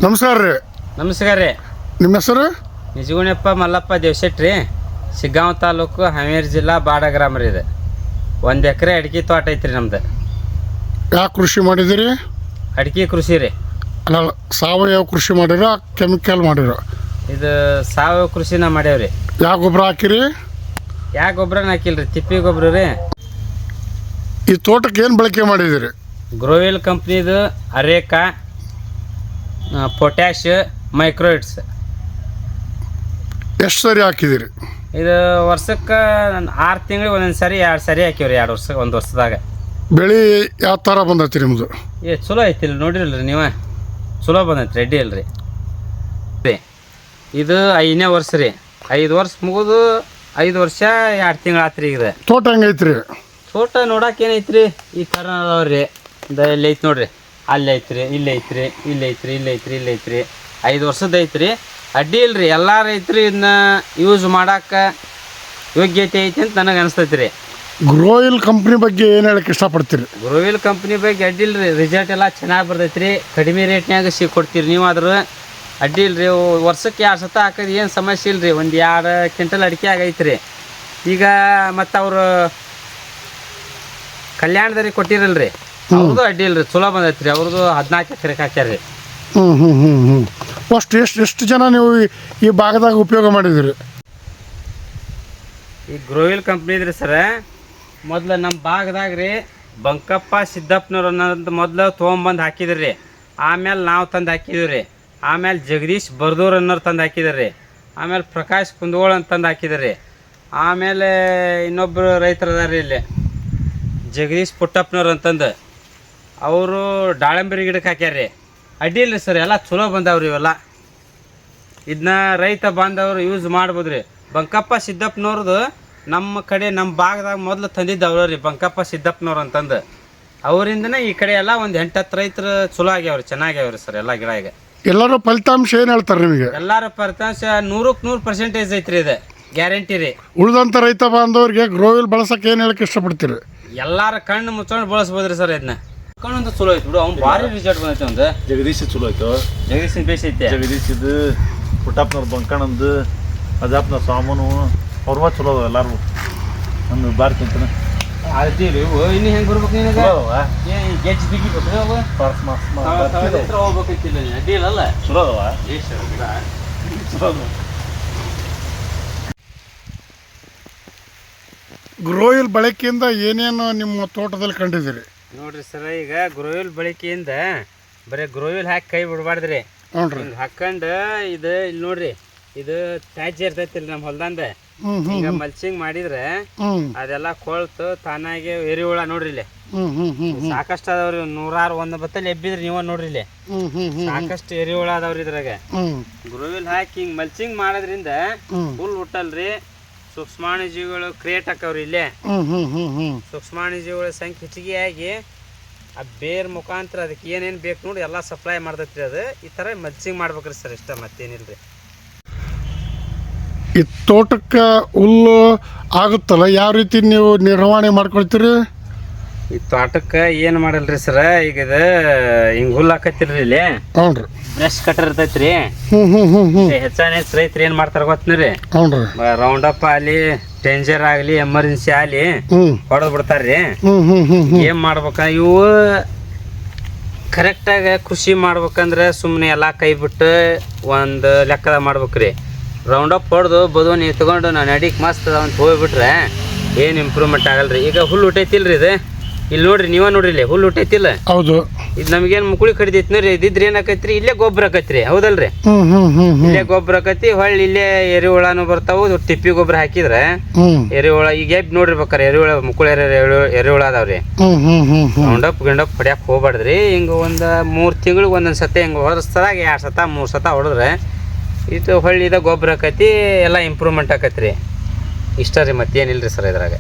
ನಮಸ್ಕಾರ ರೀ. ನಮಸ್ಕಾರ ರೀ. ನಿಮ್ಮ ಹೆಸರು? ನಿಜಗುಣಪ್ಪ ಮಲ್ಲಪ್ಪ ದೇವಶೆಟ್ಟಿ, ಶಿಗ್ಗಾಂವ್ ತಾಲೂಕು, ಹಾವೇರಿ ಜಿಲ್ಲಾ, ಬಾಡ ಗ್ರಾಮ ರೀ. ಇದು 1 ಎಕರೆ ಅಡಿಕೆ ತೋಟ ಐತ್ರಿ ನಮ್ದು. ಯಾವ ಕೃಷಿ ಮಾಡಿದಿರಿ? ಅಡಿಕೆ ಕೃಷಿ ರೀ. ಅಲ್ಲ, ಸಾವಯವ ಕೃಷಿ ಮಾಡಿರೋ ಕೆಮಿಕಲ್ ಮಾಡಿರೋ? ಇದು ಸಾವಯವ ಕೃಷಿನ ಮಾಡ್ಯಾವ್ರಿ. ಯಾವ ಗೊಬ್ಬರ ಹಾಕಿರಿ? ಯಾವ ಗೊಬ್ಬರನ ಹಾಕಿಲ್ರಿ, ತಿಪ್ಪಿ ಗೊಬ್ಬರ ರೀ. ಈ ತೋಟಕ್ಕೆ ಏನು ಬಳಕೆ ಮಾಡಿದಿರಿ? ಗ್ರೋವೆಲ್ ಕಂಪ್ನಿದು ಅರೇಕಾ, ಪೊಟ್ಯಾಶ್, ಮೈಕ್ರೋಯಿಡ್ಸ್. ಎಷ್ಟು ಸರಿ ಹಾಕಿದಿರಿ? ಇದು ವರ್ಷಕ್ಕೆ 6 ತಿಂಗಳಿಗೆ ಒಂದೊಂದು ಸರಿ 2 ಸರಿ ಹಾಕಿವ್ರಿ. 2 ವರ್ಷ, 1 ವರ್ಷದಾಗ. ಬೆಳೆ ಯಾವ ಥರ ಬಂದೈತಿ ನಿಮ್ಮದು? ಚಲೋ ಐತಿಲ್ಲ, ನೋಡಿರಲ್ರಿ ನೀವು, ಚಲೋ ಬಂದೈತಿ, ರೆಡ್ಡಿ ಇಲ್ರಿ. ಇದು 5ನೇ ವರ್ಷ ರೀ. 5 ವರ್ಷ ಮುಗಿದು 5 ವರ್ಷ 2 ತಿಂಗಳು ಆತ್ರಿ. ಈಗ ತೋಟ ಹೆಂಗೈತ್ರಿ? ತೋಟ ನೋಡಕ್ಕೆ ಏನೈತ್ರಿ, ಈ ಥರ ಅದಾವ್ರಿ. ಇಲ್ಲಿ ಐತಿ ನೋಡ್ರಿ, ಅಲ್ಲಿ ಐತ್ರಿ, ಇಲ್ಲಿ ಐತ್ರಿ, ಇಲ್ಲಿ ಐತ್ರಿ, ಇಲ್ಲಿ ಐತ್ರಿ, ಇಲ್ಲಿ ಐತ್ರಿ. 5 ವರ್ಷದ ಐತ್ರಿ. ಅಡ್ಡಿ ಇಲ್ರಿ. ಎಲ್ಲ ರೈತರು ಇದನ್ನ ಯೂಸ್ ಮಾಡಕ್ಕೆ ಯೋಗ್ಯತೆ ಐತಿ ಅಂತ ನನಗೆ ಅನಿಸ್ತೈತಿ ರೀ. ಗ್ರೋಯಿಲ್ ಕಂಪ್ನಿ ಬಗ್ಗೆ ಏನು ಹೇಳಕ್ಕೆ ಇಷ್ಟಪಡ್ತೀರಿ? ಗ್ರೋವಿಲ್ ಕಂಪ್ನಿ ಬಗ್ಗೆ ಅಡ್ಡಿ ಇಲ್ರಿ. ರಿಸಲ್ಟ್ ಎಲ್ಲ ಚೆನ್ನಾಗಿ ಬರ್ತೈತಿ ರೀ. ಕಡಿಮೆ ರೇಟ್ನ್ಯಾಗ ಕೊಡ್ತೀರಿ ನೀವು. ಆದ್ರೆ ಅಡ್ಡಿ ಇಲ್ರಿ. ವರ್ಷಕ್ಕೆ 2 ಸತ ಹಾಕೋದು ಏನು ಸಮಸ್ಯೆ ಇಲ್ರಿ. 1-2 ಕ್ವಿಂಟಲ್ ಅಡಿಕೆ ಆಗೈತೆ ರೀ. ಈಗ ಮತ್ತು ಅವರು ಕಲ್ಯಾಣದವ್ರಿಗೆ ಕೊಟ್ಟಿರಲ್ರಿ, ಅವ್ರದ್ದು ಅಡ್ಡಿ ಇಲ್ರಿ, ಚಲೋ ಬಂದೈತೆ ರೀ. ಅವ್ರದ್ದು 14 ಎಕರೆಗೆ ಹಾಕ್ಯಾರ ರೀ. ಫಸ್ಟ್ ಎಷ್ಟು ಜನ ನೀವು ಈ ಭಾಗದಾಗ ಉಪಯೋಗ ಮಾಡಿದಿರಿ? ಈ ಗ್ರೋವಿಲ್ ಕಂಪ್ನಿ ಇದ್ರಿ ಸರ, ಮೊದ್ಲು ನಮ್ಮ ಭಾಗದಾಗ ರೀ ಬಂಕಪ್ಪ ಸಿದ್ದಪ್ಪನವ್ರು ಅನ್ನೋದು ಮೊದಲು ತೊಗೊಂಬಂದು ಹಾಕಿದ್ರಿ ರೀ. ಆಮೇಲೆ ನಾವು ತಂದು ಹಾಕಿದ್ವಿ ರೀ. ಆಮೇಲೆ ಜಗದೀಶ್ ಬರ್ದೂರ್ ಅನ್ನೋರು ತಂದು ಹಾಕಿದ್ರಿ ರೀ. ಆಮೇಲೆ ಪ್ರಕಾಶ್ ಕುಂದಗೋಳ ಅಂತಂದು ಹಾಕಿದ್ರಿ ರೀ. ಆಮೇಲೆ ಇನ್ನೊಬ್ಬರು ರೈತರು ಅದಾರ ರೀ ಇಲ್ಲಿ, ಜಗದೀಶ್ ಪುಟ್ಟಪ್ಪನವ್ರು ಅಂತಂದು, ಅವರು ದಾಳಂಬರಿ ಗಿಡಕ್ಕೆ ಹಾಕ್ಯಾರ ರೀ. ಅಡ್ಡಿ ಇಲ್ರಿ ಸರ್, ಎಲ್ಲ ಚಲೋ ಬಂದಾವ್ರಿ ಇವೆಲ್ಲ. ಇದನ್ನ ರೈತ ಬಾಂಧವರು ಯೂಸ್ ಮಾಡ್ಬೋದು ರೀ. ಬಂಕಪ್ಪ ಸಿದ್ದಪ್ಪನವ್ರದ್ದು ನಮ್ಮ ಕಡೆ, ನಮ್ಮ ಭಾಗದಾಗ ಮೊದಲು ತಂದಿದ್ದು ಅವ್ರು ರೀ, ಬಂಕಪ್ಪ ಸಿದ್ದಪ್ಪನವ್ರು ಅಂತಂದು. ಅವರಿಂದನೇ ಈ ಕಡೆ ಎಲ್ಲ ಒಂದು 8-10 ರೈತರು ಚಲೋ ಆಗ್ಯಾವ್ರಿ, ಚೆನ್ನಾಗ್ಯಾವ್ರಿ ಸರ್ ಎಲ್ಲ ಗಿಡ. ಈಗ ಎಲ್ಲರೂ ಫಲಿತಾಂಶ ಏನು ಹೇಳ್ತಾರೆ ನಿಮಗೆ? ಎಲ್ಲರೂ ಫಲಿತಾಂಶ 100% ಐತ್ರಿ. ಇದು ಗ್ಯಾರಂಟಿ ರೀ. ಉಳಿದಂಥ ರೈತ ಬಾಂಧವರಿಗೆ ಗ್ರೋವಿಲ್ ಬಳಸಕ್ಕೆ ಏನು ಹೇಳಕ್ಕೆ ಇಷ್ಟಪಡ್ತೀರಿ? ಎಲ್ಲಾರ ಕಣ್ಣು ಮುಚ್ಕೊಂಡು ಬಳಸ್ಬೋದ್ರಿ ಸರ್. ಇದನ್ನ ಕಣ್ಣಂತ ಚಲೋ ಐತಿ ಬಿಡು. ಅವ್ನು ಭಾರಿ ರಿಸಲ್ಟ್ ಬಂದೈತೆ. ಒಂದು ಜಗದೀಶ್ ಚಲೋ ಆಯ್ತು. ಜಗದೀಶ್ ಬೇಸ್ ಐತೆ. ಜಗದೀಶ್ ಇದು ಪುಟ್ಟಪ್ಪನವ್ರ ಬಂಕಣ್ಣಂದು, ಅಜಾಪ್ನ ಸಾಮಾನು ಅವ್ರ ಚಲೋ ಅದಾವ ಎಲ್ಲಾರು. ಒಂದು ಬಾರಿ ತಿಂತಾನೆ ಆಳ್ತೀವಿ ಇವು. ಇನ್ನು ಹೆಂಗೆ ಬರ್ಬೇಕು ನಿನಗೆ? ಗೆಜ್ಜೆ ಬಿಗಿಬೇಕು ಅವು. ಹೋಗ್ಬೇಕೈತಿಲ್ಲ, ಅಡ್ಡಿ ಇಲ್ಲಲ್ಲ, ಚಲೋ ಅದಾವ. ಚಲೋ ಅದಾವ. ಗ್ರೋಯಿಲ್ ಬಳಕೆಯಿಂದ ಏನೇನು ನಿಮ್ಮ ತೋಟದಲ್ಲಿ ಕಂಡಿದ್ದೀರಿ? ನೋಡ್ರಿ ಸರ್, ಈಗ ಗ್ರೋವಿಲ್ ಬಳಕೆಯಿಂದ ಬರೀ ಗ್ರೋವಿಲ್ ಹಾಕಿ ಕೈ ಬಿಡಬಾರ್ದ್ರಿ. ಹಿಂಗೆ ಹಾಕೊಂಡು ಇದು ಇಲ್ಲಿ ನೋಡ್ರಿ, ಇದು ತ್ಯಾಜ್ಯ ಇರ್ತೈತಿಲ್ಲ ನಮ್ಮ ಹೊಲ್ದಂದ, ಈಗ ಮಲ್ಚಿಂಗ್ ಮಾಡಿದ್ರೆ ಅದೆಲ್ಲ ಕೊಳ್ತು ತಾನಾಗಿ ಎರಿಹುಳ ನೋಡ್ರಿ ಇಲ್ಲಿ ಸಾಕಷ್ಟು ಅದಾವ್ರಿ. 101 ಬತ್ತಲ್ಲಿ ಎಬ್ಬಿದ್ರಿ ನೀವು ನೋಡ್ರಿ ಇಲ್ಲಿ ಸಾಕಷ್ಟು ಎರಿಹುಳ ಅದಾವ್ರಿ ಇದ್ರಾಗ. ಗ್ರೋವಿಲ್ ಹಾಕಿ ಹಿಂಗ್ ಮಲ್ಚಿಂಗ್ ಮಾಡೋದ್ರಿಂದ ಹುಲ್ ಹುಟ್ಟಲ್ರಿ, ಸೂಕ್ಷ್ಮಾಣುಜೀವಿಗಳು ಕ್ರಿಯೇಟ್ ಆಕವ್ರಿ. ಇಲ್ಲೇ ಸೂಕ್ಷ್ಮಾಣುಜೀವಿಗಳ ಸಂಖ್ಯೆ ಹೆಚ್ಚಿಗೆ ಆಗಿ ಆ ಬೇರ್ ಮುಖಾಂತರ ಅದಕ್ಕೆ ಏನೇನು ಬೇಕು ನೋಡಿ ಎಲ್ಲ ಸಪ್ಲೈ ಮಾಡ್ತೈತ್ರಿ. ಅದು ಈ ಥರ ಮಲ್ಚಿಂಗ್ ಮಾಡ್ಬೇಕ್ರಿ ಸರ್, ಇಷ್ಟ ಮತ್ತೇನಿಲ್ರಿ. ಈ ತೋಟಕ್ಕೆ ಹುಲ್ಲು ಆಗುತ್ತಲ್ಲ, ಯಾವ ರೀತಿ ನೀವು ನಿರ್ವಹಣೆ ಮಾಡ್ಕೊಳ್ತೀರಿ? ಈ ತೋಟಕ್ಕೆ ಏನು ಮಾಡಲ್ರಿ ಸರ, ಈಗ ಇದು ಹಿಂಗೆ ಹುಲ್ಲು ಹಾಕತ್ತಿಲ್ರಿ ಇಲ್ಲಿ. ಹ್ಞೂ ರೀ. ಬ್ರಷ್ ಕಟರ್ ಇರ್ತೈತ್ರಿ. ಹೆಚ್ಚಾನ ರೈತರು ಏನು ಮಾಡ್ತಾರ ಗೊತ್ತನ್ರಿ, ರೌಂಡ್ ಅಪ್ ಆಗಲಿ, ಡೇಂಜರ್ ಆಗಲಿ, ಎಮರ್ಜೆನ್ಸಿ ಆಗಲಿ ಹೊಡೆದ್ ಬಿಡ್ತಾರ್ರಿ. ಏನ್ ಮಾಡ್ಬೇಕ, ಇವು ಕರೆಕ್ಟಾಗಿ ಕೃಷಿ ಮಾಡ್ಬೇಕಂದ್ರೆ ಸುಮ್ಮನೆ ಎಲ್ಲ ಕೈ ಬಿಟ್ಟು ಒಂದು ಲೆಕ್ಕದಾಗ ಮಾಡ್ಬೇಕ್ರಿ. ರೌಂಡ್ ಅಪ್ ಹೊಡೆದು ಬದುವನ್ ಎತ್ಕೊಂಡು ನಾನು ಅಡಿಗೆ ಮಸ್ತ್ ಅದ ಅಂತ ಹೋಗ್ಬಿಟ್ರೆ ಏನು ಇಂಪ್ರೂವ್ಮೆಂಟ್ ಆಗಲ್ರಿ. ಈಗ ಹುಲ್ಲು ಹುಟ್ಟೈತಿಲ್ರಿ ಇದು, ಇಲ್ಲಿ ನೋಡ್ರಿ, ನೀವ ನೋಡ್ರಿ, ಇಲ್ಲಿ ಹುಲ್ಲು ಹುಟ್ಟೈತಿಲ್ಲ. ಹೌದು. ಇದು ನಮಗೇನು ಮುಕುಳಿ ಕಡಿದೈತಿ ನೋಡ್ರಿ. ಇದಿದ್ರೆ ಏನಾಕೈತ್ರಿ, ಇಲ್ಲೇ ಗೊಬ್ಬರ ಆಕೈತ್ರಿ, ಹೌದಲ್ರಿ? ಇಲ್ಲೇ ಗೊಬ್ಬರ ಆಕೈತಿ, ಹೊಳ್ಳಿ ಇಲ್ಲೇ ಎರಿಹುಳನು ಬರ್ತಾವು. ತಿಪ್ಪಿ ಗೊಬ್ಬರ ಹಾಕಿದ್ರೆ ಎರಿಹುಳ ಈಗ ಎಬ್ ನೋಡಿರ್ಬೇಕಾರೆ ಎರಿಹುಳ ಮುಕುಳಿ ಎರಿಹುಳ ಅದಾವ್ರಿ. ರೌಂಡಪ್ ಗಿಂಡಪ್ ಹೊಡ್ಯಾಕ್ ಹೋಗ್ಬಾರ್ದ್ರಿ. ಹಿಂಗ ಒಂದ್ 3 ತಿಂಗಳಿಗೆ ಒಂದೊಂದ್ ಸತಿ ಹಿಂಗ ಹೊರಸ್ತದಾಗ 2 ಸತ 3 ಸತ ಹೊಡೆದ್ರೆ ಇದು ಹೊಳ್ಳಿದ ಗೊಬ್ಬರ ಆಕೈತಿ, ಎಲ್ಲ ಇಂಪ್ರೂವ್ಮೆಂಟ್ ಆಕೈತ್ರಿ. ಇಷ್ಟ ರೀ, ಮತ್ತೇನಿಲ್ರಿ ಸರ್ ಇದ್ರಾಗ.